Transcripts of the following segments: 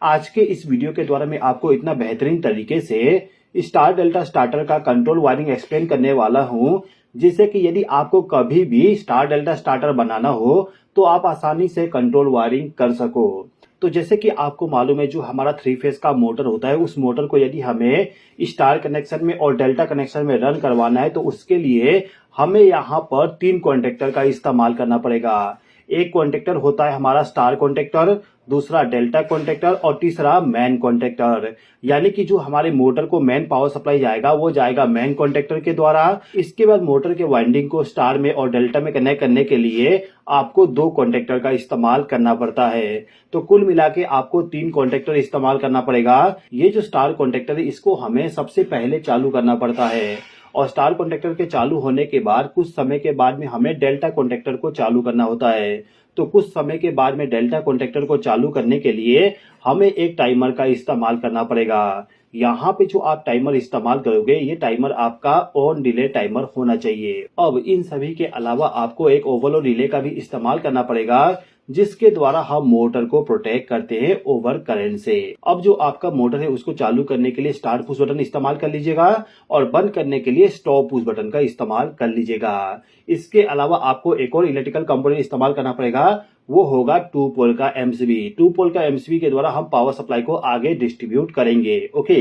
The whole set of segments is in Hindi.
आज के इस वीडियो के द्वारा मैं आपको इतना बेहतरीन तरीके से स्टार डेल्टा स्टार्टर का कंट्रोल वायरिंग एक्सप्लेन करने वाला हूं, जिससे कि यदि आपको कभी भी स्टार डेल्टा स्टार्टर बनाना हो तो आप आसानी से कंट्रोल वायरिंग कर सको। तो जैसे कि आपको मालूम है, जो हमारा 3 फेज का मोटर होता है, उस मोटर को यदि हमें स्टार कनेक्शन में और डेल्टा कनेक्शन में रन करवाना है तो उसके लिए हमें यहाँ पर 3 कॉन्टेक्टर का इस्तेमाल करना पड़ेगा। एक कॉन्टेक्टर होता है हमारा स्टार कॉन्टेक्टर, दूसरा डेल्टा कॉन्टेक्टर और तीसरा मैन कॉन्टेक्टर। यानी कि जो हमारे मोटर को मेन पावर सप्लाई जाएगा वो जाएगा मैन कॉन्टेक्टर के द्वारा। इसके बाद मोटर के वाइंडिंग को स्टार में और डेल्टा में कनेक्ट करने के लिए आपको 2 कॉन्टेक्टर का इस्तेमाल करना पड़ता है। तो कुल मिला के आपको 3 कॉन्टेक्टर इस्तेमाल करना पड़ेगा। ये जो स्टार कॉन्टेक्टर है इसको हमें सबसे पहले चालू करना पड़ता है और स्टार कॉन्टेक्टर के चालू होने के बाद कुछ समय के बाद में हमें डेल्टा कॉन्टेक्टर को चालू करना होता है। तो कुछ समय के बाद में डेल्टा कॉन्टेक्टर को चालू करने के लिए हमें एक टाइमर का इस्तेमाल करना पड़ेगा। यहाँ पे जो आप टाइमर इस्तेमाल करोगे ये टाइमर आपका ऑन डिले टाइमर होना चाहिए। अब इन सभी के अलावा आपको एक ओवरलोड रिले का भी इस्तेमाल करना पड़ेगा, जिसके द्वारा हम मोटर को प्रोटेक्ट करते हैं ओवर करंट से। अब जो आपका मोटर है उसको चालू करने के लिए स्टार्ट पुश बटन इस्तेमाल कर लीजिएगा और बंद करने के लिए स्टॉप पुश बटन का इस्तेमाल कर लीजिएगा। इसके अलावा आपको एक और इलेक्ट्रिकल कंपोनेंट इस्तेमाल करना पड़ेगा, वो होगा 2 पोल का एमसीबी। 2 पोल का एमसीबी के द्वारा हम पावर सप्लाई को आगे डिस्ट्रीब्यूट करेंगे। ओके,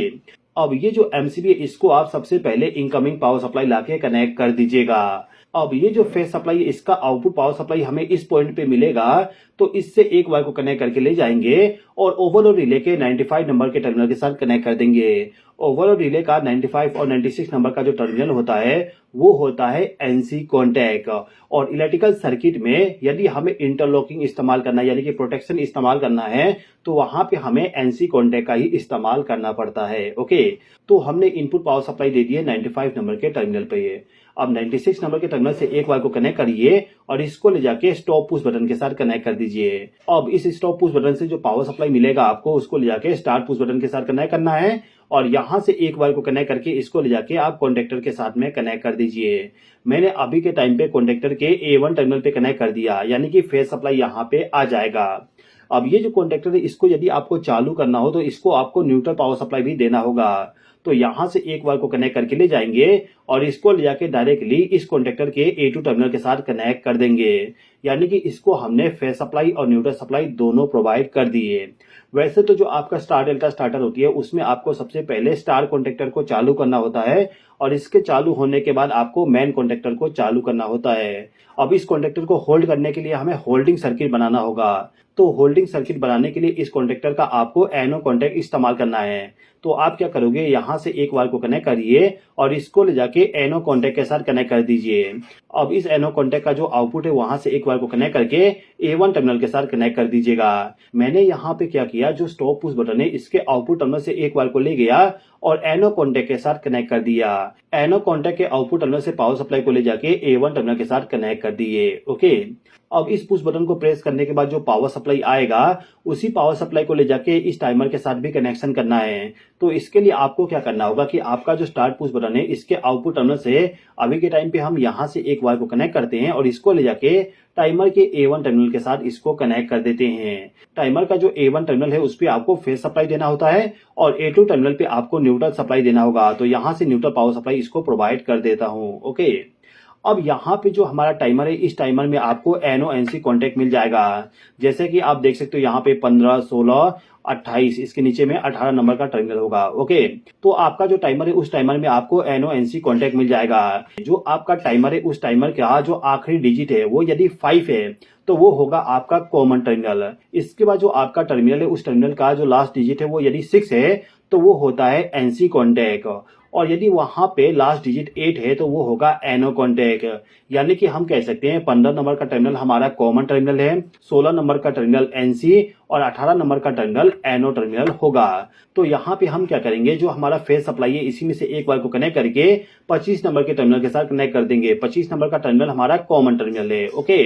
अब ये जो एमसीबी है इसको आप सबसे पहले इनकमिंग पावर सप्लाई लाके कनेक्ट कर दीजिएगा। अब ये जो फेज सप्लाई है इसका आउटपुट पावर सप्लाई हमें इस पॉइंट पे मिलेगा, तो इससे एक वायर को कनेक्ट करके ले जाएंगे और ओवरलोड रिले के 95 नंबर के टर्मिनल के साथ कनेक्ट कर देंगे। ओवरलोड रिले का 95 और 96 नंबर का जो टर्मिनल होता है वो होता है एनसी कॉन्टैक्ट। और इलेक्ट्रिकल सर्किट में यदि हमें इंटरलॉकिंग इस्तेमाल करना है यानी कि प्रोटेक्शन इस्तेमाल करना है तो वहां पे हमें एनसी कॉन्टैक्ट का ही इस्तेमाल करना पड़ता है। ओके, तो हमने इनपुट पावर सप्लाई दे दी है 95 नंबर के टर्मिनल पे। अब 96 नंबर के टर्मिनल से एक वायर को कनेक्ट करिए और इसको ले जाके स्टॉप पुश बटन के साथ कनेक्ट कर दीजिए। अब इस स्टॉप पुश बटन से जो पावर सप्लाई मिलेगा आपको उसको ले जाके स्टार्ट पुश बटन के साथ कनेक्ट करना है और यहां से एक वायर को कनेक्ट करके इसको ले जाके आप कॉन्टेक्टर के साथ में कनेक्ट कर दीजिए। मैंने अभी के टाइम पे कॉन्टेक्टर के A1 टर्मिनल पे कनेक्ट कर दिया, यानी कि फेज सप्लाई यहाँ पे आ जाएगा। अब ये जो कॉन्टेक्टर है इसको यदि आपको चालू करना हो तो इसको आपको न्यूट्रल पावर सप्लाई भी देना होगा। तो यहां से एक वायर को कनेक्ट करके ले जाएंगे और इसको ले जाके डायरेक्टली इस कॉन्टेक्टर के A2 टर्मिनल के साथ कनेक्ट कर देंगे। यानी कि इसको हमने फेज सप्लाई और न्यूट्रल सप्लाई दोनों प्रोवाइड कर दिए। वैसे तो जो आपका स्टार डेल्टा स्टार्टर होती है उसमें आपको सबसे पहले स्टार कॉन्टेक्टर को चालू करना होता है और इसके चालू होने के बाद आपको मेन कॉन्टेक्टर को चालू करना होता है। अब इस कॉन्टेक्टर को होल्ड करने के लिए हमें होल्डिंग सर्किट बनाना होगा। तो होल्डिंग सर्किट बनाने के लिए इस कॉन्टेक्टर का आपको एनो कॉन्टेक्ट इस्तेमाल करना है। तो आप क्या करोगे, यहां से एक वायर को कनेक्ट करिए और इसको ले जाके एनो कॉन्टेक्ट के साथ कनेक्ट कर दीजिए। अब इस एनो कॉन्टेक्ट का जो आउटपुट है वहां से एक वायर को कनेक्ट करके A1 टर्मिनल के साथ कनेक्ट कर दीजिएगा। मैंने यहाँ पे क्या किया, जो स्टॉप पुश बटन है इसके आउटपुट टर्मिनल से एक वायर को ले गया और एनो कॉन्टेक्ट के साथ कनेक्ट कर दिया। एनो कॉन्टेक्ट के आउटपुट टर्मिनल से पावर सप्लाई को ले जाके A1 टर्मिनल के साथ कनेक्ट कर दिए। ओके, अब इस पुश बटन को प्रेस करने के बाद जो पावर सप्लाई आएगा उसी पावर सप्लाई को ले जाके इस टाइमर के साथ भी कनेक्शन करना है। तो इसके लिए आपको क्या करना होगा कि आपका जो स्टार्ट पुश बटन है इसके आउटपुट टर्मिनल से अभी के टाइम पे हम यहां से एक वायर को कनेक्ट करते हैं और इसको ले जाके टाइमर के A1 टर्मिनल के साथ इसको कनेक्ट कर देते हैं। टाइमर का जो A1 टर्मिनल है उस पे आपको फेज सप्लाई देना होता है और A2 टर्मिनल पे आपको न्यूट्रल सप्लाई देना होगा। तो यहां से न्यूट्रल पावर सप्लाई इसको प्रोवाइड कर देता हूं। ओके, अब यहाँ पे जो हमारा टाइमर है इस टाइमर में आपको एनो एनसी कॉन्टेक्ट मिल जाएगा। जैसे कि आप देख सकते हो यहाँ पे 15, 16, 28, इसके नीचे में 18 नंबर का टर्मिनल होगा। ओके, तो आपका जो टाइमर है उस टाइमर में आपको एनो एनसी कॉन्टेक्ट मिल जाएगा। जो आपका टाइमर है उस टाइमर का जो आखिरी डिजिट है वो यदि 5 है तो वो होगा आपका कॉमन टर्मिनल। इसके बाद जो आपका टर्मिनल है उस टर्मिनल का जो लास्ट डिजिट है वो यदि 6 है तो वो होता है एनसी कॉन्टेक्ट और यदि वहां पे लास्ट डिजिट 8 है तो वो होगा एनो कॉन्टेक्ट। यानी कि हम कह सकते हैं 15 नंबर का टर्मिनल हमारा कॉमन टर्मिनल है, 16 नंबर का टर्मिनल एनसी और 18 नंबर का टर्मिनल एनो टर्मिनल होगा। तो यहाँ पे हम क्या करेंगे, जो हमारा फेज सप्लाई है इसी में से एक वायर को कनेक्ट करके 25 नंबर के टर्मिनल के साथ कनेक्ट कर देंगे। 25 नंबर का टर्मिनल हमारा कॉमन टर्मिनल है। ओके,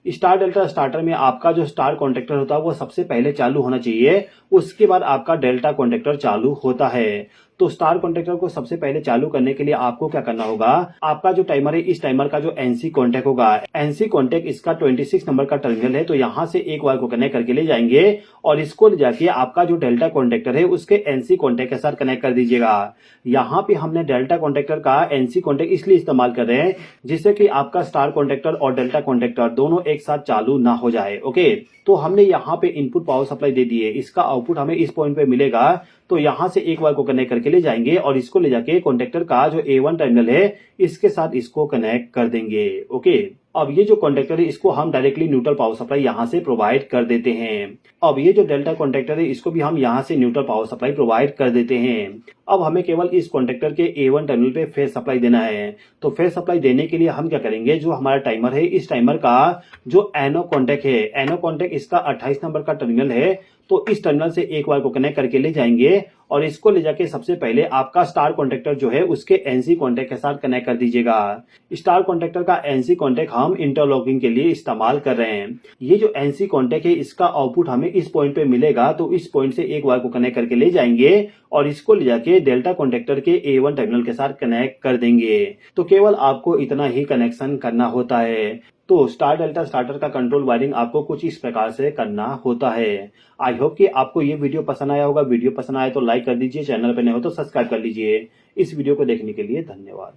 स्टार डेल्टा स्टार्टर में आपका जो स्टार कॉन्टेक्टर होता है वो सबसे पहले चालू होना चाहिए, उसके बाद आपका डेल्टा कॉन्टेक्टर चालू होता है। तो स्टार कॉन्टेक्टर को सबसे पहले चालू करने के लिए आपको क्या करना होगा, आपका जो टाइमर है इस टाइमर का जो एनसी कॉन्टेक्ट होगा, एनसी कॉन्टेक्ट इसका 26 नंबर का टर्मिनल है, तो यहाँ से एक वायर को कनेक्ट करके ले जाएंगे और इसको ले जाके आपका जो डेल्टा कॉन्टेक्टर है उसके एनसी कॉन्टेक्ट के साथ कनेक्ट कर दीजिएगा। यहाँ पे हमने डेल्टा कॉन्टेक्टर का एनसी कॉन्टेक्ट इसलिए इस्तेमाल कर रहे हैं जिससे कि आपका स्टार कॉन्टेक्टर और डेल्टा कॉन्टेक्टर दोनों एक साथ चालू ना हो जाए। ओके, तो हमने यहाँ पे इनपुट पावर सप्लाई दे दी है, इसका आउटपुट हमें इस पॉइंट पे मिलेगा, तो यहाँ से एक वायर को कनेक्ट करके ले जाएंगे और इसको ले जाके कॉन्टेक्टर का जो A1 टर्मिनल है इसके साथ इसको कनेक्ट कर देंगे। ओके, अब ये जो कॉन्टेक्टर है इसको हम डायरेक्टली न्यूट्रल पावर सप्लाई यहाँ से प्रोवाइड कर देते हैं। अब ये जो डेल्टा कॉन्टेक्टर है इसको भी हम यहाँ से न्यूट्रल पावर सप्लाई प्रोवाइड कर देते हैं। अब हमें केवल इस कॉन्टेक्टर के A1 टर्मिनल पे फेज सप्लाई देना है, तो फेज सप्लाई देने के लिए हम क्या करेंगे, जो हमारा टाइमर है इस टाइमर का जो एनो कॉन्टेक्ट है, एनो कॉन्टेक्ट इसका 28 नंबर का टर्मिनल है, तो इस टर्मिनल से एक वायर को कनेक्ट करके ले जाएंगे और इसको ले जाके सबसे पहले आपका स्टार कॉन्टेक्टर जो है उसके एनसी कॉन्टेक्ट के साथ कनेक्ट कर दीजिएगा। स्टार कॉन्टेक्टर का एनसी कॉन्टेक्ट हम इंटरलॉकिंग के लिए इस्तेमाल कर रहे हैं। ये जो एनसी कॉन्टेक्ट है इसका आउटपुट हमें इस पॉइंट पे मिलेगा, तो इस पॉइंट से एक वायर को कनेक्ट करके ले जाएंगे और इसको ले जाके डेल्टा कॉन्टेक्टर के A1 टर्मिनल के साथ कनेक्ट कर देंगे। तो केवल आपको इतना ही कनेक्शन करना होता है। तो स्टार डेल्टा स्टार्टर का कंट्रोल वायरिंग आपको कुछ इस प्रकार से करना होता है। आई होप कि आपको ये वीडियो पसंद आया होगा। वीडियो पसंद आए तो लाइक कर दीजिए, चैनल पर नए हो तो सब्सक्राइब कर लीजिए। इस वीडियो को देखने के लिए धन्यवाद।